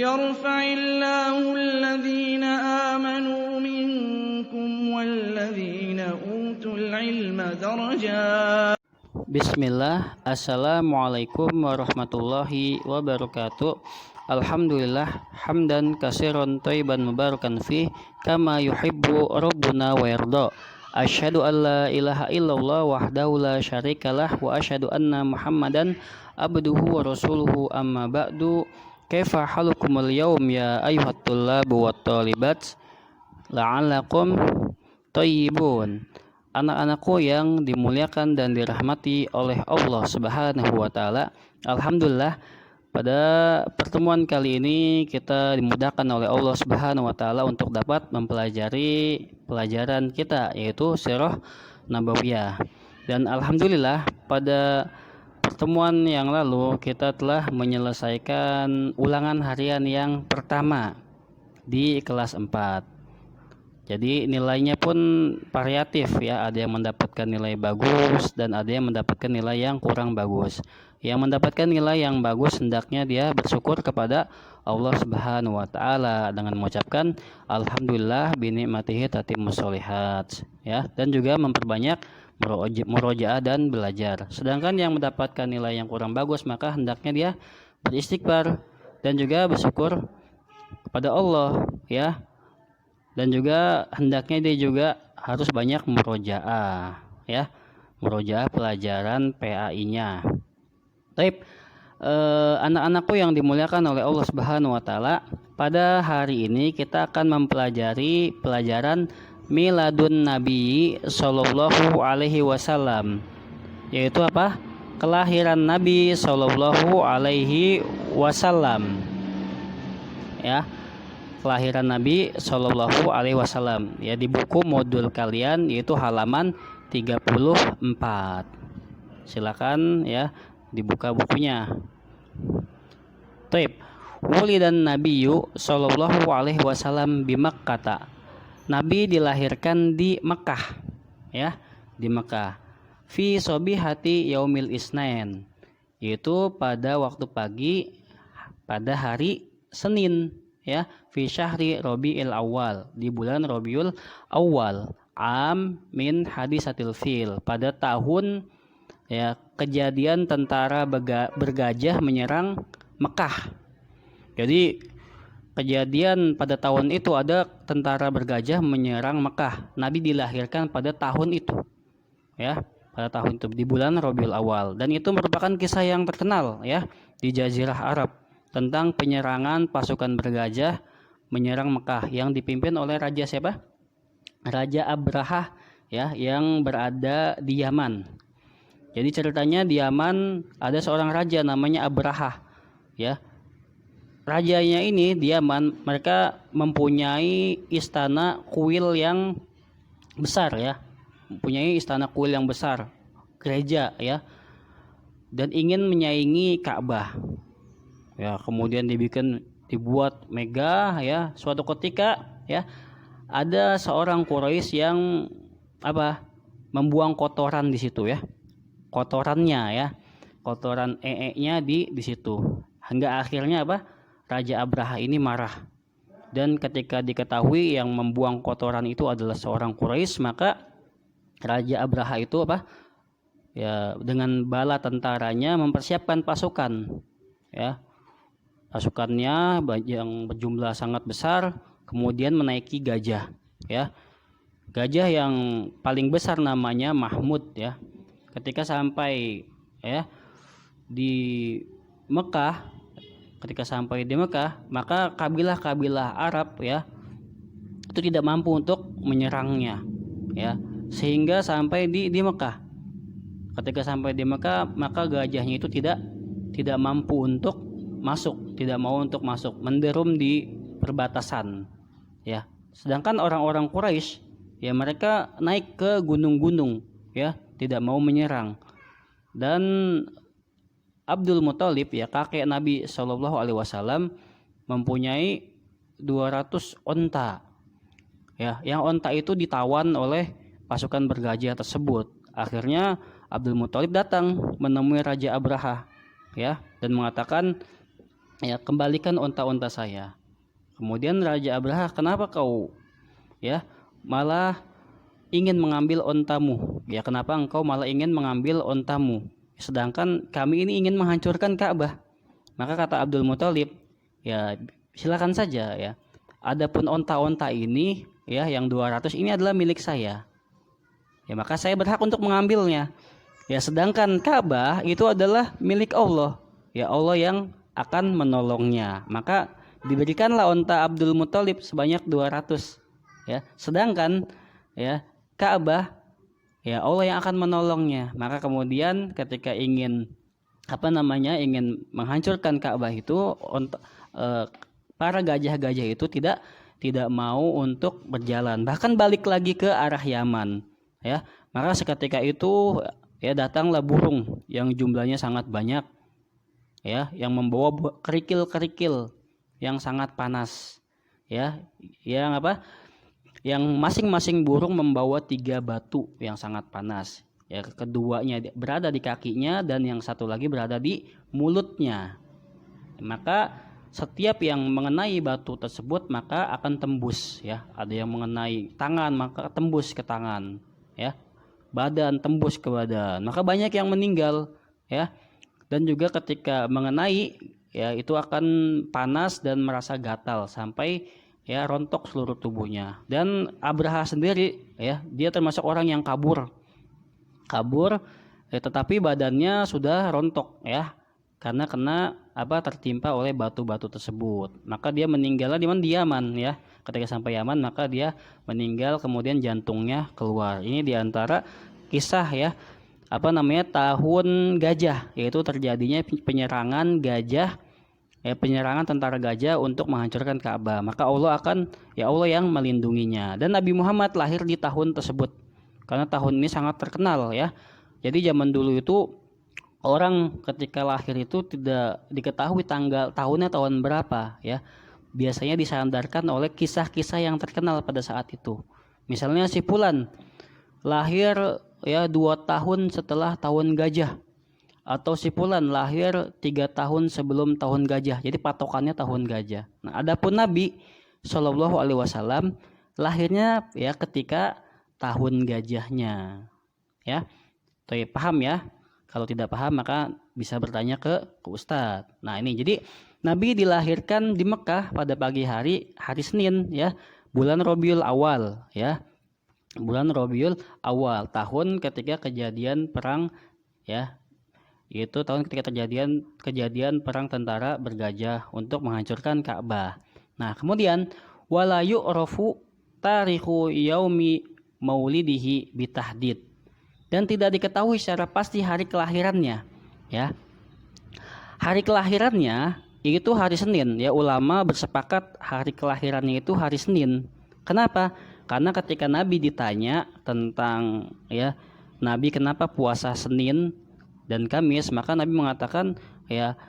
يرفع الله الذين آمنوا منكم والذين أوتوا العلم درجات. Bismillah. Assalamualaikum warahmatullahi wabarakatuh. Alhamdulillah hamdan katsiran thayyiban mubarakan fi kama yuhibbu rabbuna wa yarda. Asyhadu an la ilaha illallah wahdahu la syarikalah wa asyhadu anna Muhammadan abduhu wa rasuluhu amma ba'du. Kaifa halukumul yaum ya ayyuhat tullabu wat thalibat la'allakum thayyibun. Anak-anakku yang dimuliakan dan dirahmati oleh Allah Subhanahu wa taala. Alhamdulillah, pada pertemuan kali ini kita dimudahkan oleh Allah Subhanahu wa taala untuk dapat mempelajari pelajaran kita, yaitu Sirah Nabawiyah. Dan alhamdulillah, pada pertemuan yang lalu kita telah menyelesaikan ulangan harian yang pertama di kelas 4. Jadi nilainya pun variatif ya, ada yang mendapatkan nilai bagus dan ada yang mendapatkan nilai yang kurang bagus. Yang mendapatkan nilai yang bagus hendaknya dia bersyukur kepada Allah Subhanahu wa taala dengan mengucapkan alhamdulillah bi ni'matihi tatimmus sholihat ya, dan juga memperbanyak murojaah dan belajar. Sedangkan yang mendapatkan nilai yang kurang bagus maka hendaknya dia beristighfar dan juga bersyukur kepada Allah ya. Dan juga hendaknya dia juga harus banyak murojaah ya, murojaah pelajaran PAI-nya. Baik, anak-anakku yang dimuliakan oleh Allah Subhanahu wa taala, pada hari ini kita akan mempelajari pelajaran Miladun Nabi Sallallahu Alaihi Wasallam, yaitu apa? Kelahiran Nabi Sallallahu Alaihi Wasallam ya. Kelahiran Nabi Shallallahu Alaihi Wasallam ya, di buku modul kalian yaitu halaman 34. Silakan ya dibuka bukunya. Taib. Wulidan Nabiyyu Shallallahu Alaihi Wasallam di Makkah. Nabi dilahirkan di Mekah ya, di Mekah. Fi sobihati yaumil isnain, yaitu pada waktu pagi pada hari Senin ya, fi syahri Rabiul Awal, di bulan Rabiul Awal, am min hadisatil fil, pada tahun ya kejadian tentara bergajah menyerang Mekah. Jadi kejadian pada tahun itu ada tentara bergajah menyerang Mekah. Nabi dilahirkan pada tahun itu ya, pada tahun itu di bulan Rabiul Awal, dan itu merupakan kisah yang terkenal ya di Jazirah Arab tentang penyerangan pasukan bergajah menyerang Mekah yang dipimpin oleh raja siapa? Raja Abraha ya, yang berada di Yaman. Jadi ceritanya di Yaman ada seorang raja namanya Abraha ya. Rajanya ini di Yaman, mereka mempunyai istana kuil yang besar ya. Mempunyai istana kuil yang besar, gereja ya. Dan ingin menyaingi Ka'bah. Ya, kemudian dibuat megah ya. Suatu ketika ya, ada seorang Quraisy yang membuang kotoran di situ ya. Kotorannya ya. Kotoran nya di situ. Hingga akhirnya Raja Abraha ini marah. Dan ketika diketahui yang membuang kotoran itu adalah seorang Quraisy, maka Raja Abraha itu ya, dengan bala tentaranya mempersiapkan pasukan ya. Pasukannya yang berjumlah sangat besar, kemudian menaiki gajah ya. Gajah yang paling besar namanya Mahmud ya. Ketika sampai ya di Mekah, maka kabilah-kabilah Arab ya itu tidak mampu untuk menyerangnya ya, sehingga sampai di Mekah. Ketika sampai di Mekah, maka gajahnya itu tidak mampu untuk masuk, tidak mau untuk masuk, menderum di perbatasan ya. Sedangkan orang-orang Quraisy ya, mereka naik ke gunung-gunung ya, tidak mau menyerang. Dan Abdul Muthalib ya, kakek Nabi Shallallahu Alaihi Wasallam, mempunyai 200 onta ya, yang onta itu ditawan oleh pasukan bergajah tersebut. Akhirnya Abdul Muthalib datang menemui Raja Abraha ya, dan mengatakan, ya kembalikan onta-onta saya. Kemudian Raja Abraha, kenapa kau ya malah ingin mengambil ontamu? Ya, kenapa engkau malah ingin mengambil ontamu? Sedangkan kami ini ingin menghancurkan Ka'bah. Maka kata Abdul Muthalib, ya silakan saja ya. Adapun onta-onta ini ya yang 200 ini adalah milik saya. Ya, maka saya berhak untuk mengambilnya. Ya, sedangkan Ka'bah itu adalah milik Allah. Ya, Allah yang akan menolongnya. Maka diberikanlah onta Abdul Muthalib sebanyak 200. Ya, sedangkan ya Ka'bah ya Allah yang akan menolongnya. Maka kemudian ketika ingin ingin menghancurkan Ka'bah itu para gajah-gajah itu tidak mau untuk berjalan, bahkan balik lagi ke arah Yaman ya. Maka seketika itu ya datanglah burung yang jumlahnya sangat banyak ya, yang membawa kerikil-kerikil yang sangat panas ya, yang masing-masing burung membawa 3 batu yang sangat panas ya, keduanya berada di kakinya dan yang satu lagi berada di mulutnya. Maka setiap yang mengenai batu tersebut maka akan tembus ya. Ada yang mengenai tangan maka tembus ke tangan ya. Badan tembus ke badan. Maka banyak yang meninggal ya. Dan juga ketika mengenai ya itu akan panas dan merasa gatal sampai ya rontok seluruh tubuhnya. Dan Abraha sendiri ya, dia termasuk orang yang kabur ya, tetapi badannya sudah rontok ya karena tertimpa oleh batu-batu tersebut. Maka dia meninggalnya di Yaman ya. Ketika sampai Yaman maka dia meninggal, kemudian jantungnya keluar. Ini diantara kisah ya tahun gajah, yaitu terjadinya penyerangan gajah ya, penyerangan tentara gajah untuk menghancurkan Ka'bah. Maka Allah yang melindunginya. Dan Nabi Muhammad lahir di tahun tersebut karena tahun ini sangat terkenal ya. Jadi zaman dulu itu orang ketika lahir itu tidak diketahui tahunnya tahun berapa ya. Biasanya disandarkan oleh kisah-kisah yang terkenal pada saat itu. Misalnya si Fulan lahir ya 2 tahun setelah tahun gajah, atau si Fulan lahir 3 tahun sebelum tahun gajah. Jadi patokannya tahun gajah. Nah, adapun Nabi Shallallahu Alaihi Wasallam lahirnya ya ketika tahun gajahnya ya. Tuh, paham ya? Kalau tidak paham maka bisa bertanya ke Ustadz. Nah ini jadi Nabi dilahirkan di Mekah pada pagi hari Senin ya, bulan Rabiul Awal ya, bulan Rabiul Awal, tahun ketika kejadian perang ya, yaitu tahun ketika kejadian perang tentara bergajah untuk menghancurkan Ka'bah. Nah kemudian wala yu'rafu tarikhu yaumi maulidihi bitahdid, dan tidak diketahui secara pasti hari kelahirannya ya. Hari kelahirannya itu hari Senin ya, ulama bersepakat hari kelahirannya itu hari Senin. Kenapa? Karena ketika Nabi ditanya tentang ya Nabi kenapa puasa Senin dan Kamis, maka Nabi mengatakan ya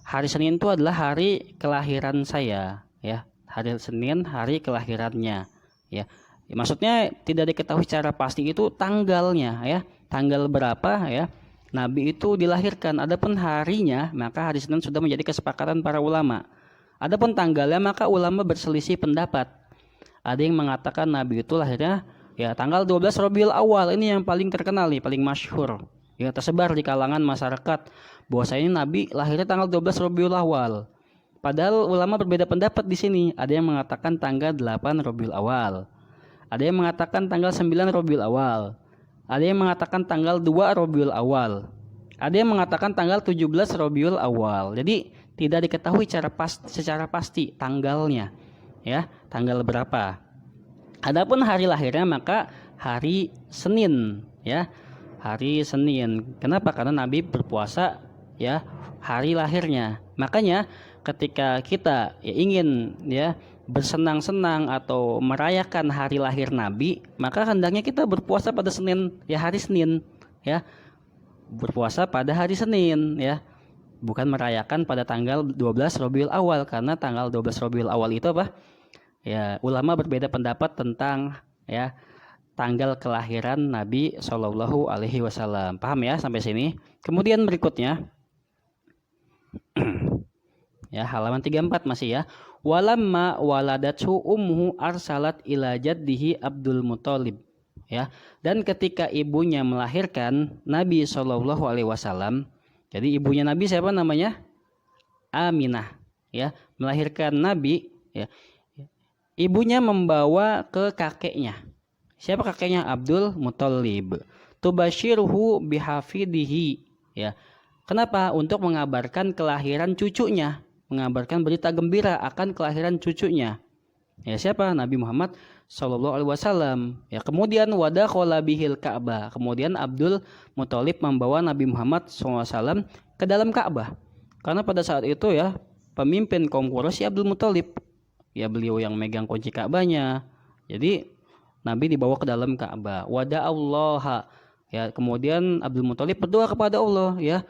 hari Senin itu adalah hari kelahiran saya ya. Hari Senin hari kelahirannya ya. Maksudnya tidak diketahui secara pasti itu tanggalnya ya, tanggal berapa ya Nabi itu dilahirkan. Adapun harinya maka hari Senin sudah menjadi kesepakatan para ulama. Adapun tanggalnya maka ulama berselisih pendapat. Ada yang mengatakan Nabi itu lahirnya ya tanggal 12 Rabiul Awal. Ini yang paling terkenal nih, paling masyhur. Ya tersebar di kalangan masyarakat bahwasanya Nabi lahirnya tanggal 12 Rabiul Awal. Padahal ulama berbeda pendapat di sini. Ada yang mengatakan tanggal 8 Rabiul Awal. Ada yang mengatakan tanggal 9 Rabiul Awal. Ada yang mengatakan tanggal 2 Rabiul Awal. Ada yang mengatakan tanggal 17 Rabiul Awal. Jadi tidak diketahui secara pasti tanggalnya ya, tanggal berapa. Adapun hari lahirnya maka hari Senin ya. Hari Senin. Kenapa? Karena Nabi berpuasa ya hari lahirnya. Makanya ketika kita ya ingin ya bersenang-senang atau merayakan hari lahir Nabi, maka hendaknya kita berpuasa pada Senin ya, hari Senin ya, berpuasa pada hari Senin ya, bukan merayakan pada tanggal 12 Rabiul Awal, karena tanggal 12 Rabiul Awal itu apa ya, ulama berbeda pendapat tentang ya tanggal kelahiran Nabi Shallallahu Alaihi Wasallam. Paham ya sampai sini? Kemudian berikutnya Ya, halaman 34 masih ya. Walamma waladathu ummuhu arsalat ila jaddihi Abdul Muthalib. Ya, dan ketika ibunya melahirkan Nabi Shallallahu alaihi wasallam, jadi ibunya Nabi siapa namanya? Aminah, ya, melahirkan Nabi, ya. Ibunya membawa ke kakeknya. Siapa kakeknya? Abdul Muthalib. Tubashiruhu bihafidihi, ya. Kenapa? Untuk mengabarkan kelahiran cucunya, mengabarkan berita gembira akan kelahiran cucunya. Ya, siapa? Nabi Muhammad Shallallahu alaihi wasallam. Ya, kemudian wadakhala bihil Ka'bah. Kemudian Abdul Muthalib membawa Nabi Muhammad SAW ke dalam Ka'bah. Karena pada saat itu ya, pemimpin kaum Quraisy Abdul Muthalib. Ya, beliau yang megang kunci Ka'bahnya. Jadi Nabi dibawa ke dalam Ka'bah. Wada'allaha. Ya, kemudian Abdul Muthalib berdoa kepada Allah, ya.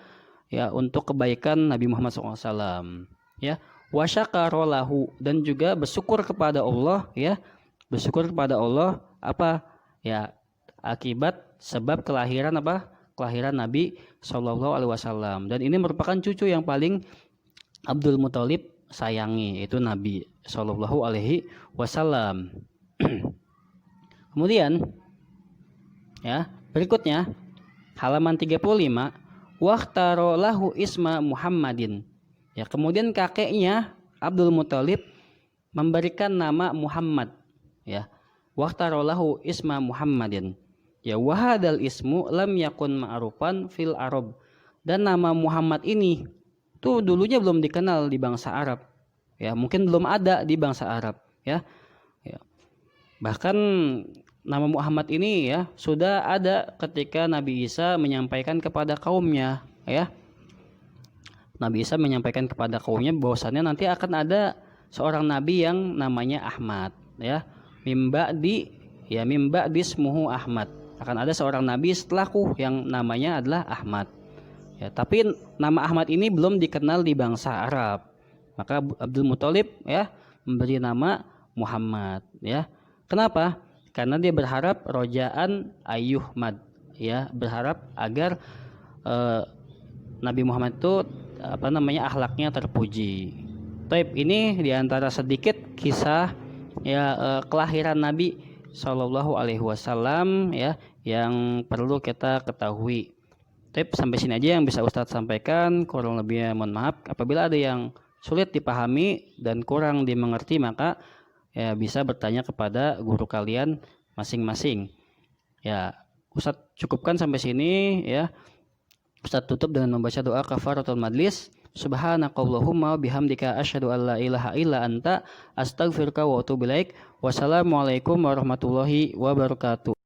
Ya, untuk kebaikan Nabi Muhammad SAW. Ya, wasyakarolahu, dan juga bersyukur kepada Allah, ya. Bersyukur kepada Allah apa? Ya, akibat sebab kelahiran apa? Kelahiran Nabi Shallallahu alaihi wasallam. Dan ini merupakan cucu yang paling Abdul Muthalib sayangi, yaitu Nabi Shallallahu alaihi wasallam. Kemudian ya, berikutnya halaman 35, waqtaro lahu isma Muhammadin. Ya, kemudian kakeknya Abdul Muthalib memberikan nama Muhammad, ya. Waqtaro lahu isma Muhammadin. Ya, wahadal ismu lam yakun ma'rufan fil Arab. Dan nama Muhammad ini tuh dulunya belum dikenal di bangsa Arab. Ya, mungkin belum ada di bangsa Arab, ya. Ya. Bahkan nama Muhammad ini ya sudah ada ketika Nabi Isa menyampaikan kepada kaumnya, ya. Nabi Isa menyampaikan kepada kaumnya bahwasannya nanti akan ada seorang nabi yang namanya Ahmad, ya. Mimba dismuhu Ahmad. Akan ada seorang nabi setelahku yang namanya adalah Ahmad. Ya, tapi nama Ahmad ini belum dikenal di bangsa Arab. Maka Abdul Muthalib ya memberi nama Muhammad, ya. Kenapa? Karena dia berharap rojaan ayyuhmad, ya, berharap agar Nabi Muhammad itu akhlaknya terpuji. Taib, ini diantara sedikit kisah ya kelahiran Nabi Shallallahu alaihi wasallam ya yang perlu kita ketahui. Taib, sampai sini aja yang bisa Ustadz sampaikan. Kurang lebihnya mohon maaf. Apabila ada yang sulit dipahami dan kurang dimengerti, maka ya bisa bertanya kepada guru kalian masing-masing. Ya, Ustadz cukupkan sampai sini ya. Ustadz tutup dengan membaca doa kafaratul majlis. Subhanakallahumma bihamdika asyhadu an la ilaha illa anta astaghfiruka wa atubu ilaik. Wassalamualaikum warahmatullahi wabarakatuh.